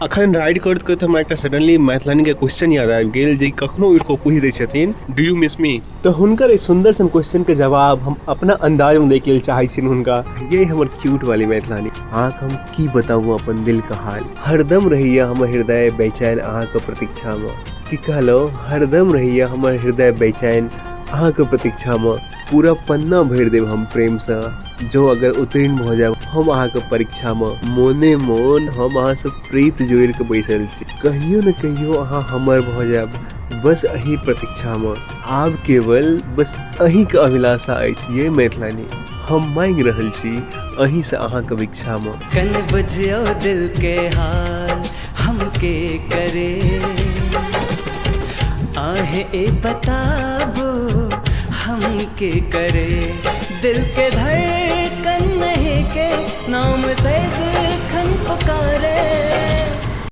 अखन राइड करते करते हमरा एक सडनली मैथिलानी के क्वेश्चन याद आबि गेल जे कखनो इनको पूछ दै छथिन डू यू मिस मी, तो हुनकर सुंदर सन क्वेश्चन के जवाब हम अपना अंदाज में देख लेल चाहे छिन हुनका। ये हमर क्यूट वाली मैथिलानी। अहाँ हम की बताऊं अपन दिल का हाल, हरदम रहिया हमर हृदय बेचैन अहाँ के प्रतीक्षा में। की कहलो, हरदम रहिया हमर हृदय बेचैन अहाँ के प्रतीक्षा में। पूरा पन्ना भर देव हम प्रेम से, जो अगर उत्तीर्ण भ जाए हम अहाँ के परीक्षा में। मोने मोन हम अहाँ से प्रीत जोड़ के बैसल छी, कहियो न कहियो अहाँ हमर भ जाए बस अही प्रतीक्षा में। आब केवल बस अही के अभिलाषा अछि ये मैथिलानी, हम मांग रहल छी अही से अहाँ के भिक्षा में। कन बुझियो दिल के हाल हम के करे, आहे ए बताबो हम के करे। दिल के धड़कन नहीं के नाम से दिल खन पुकारे।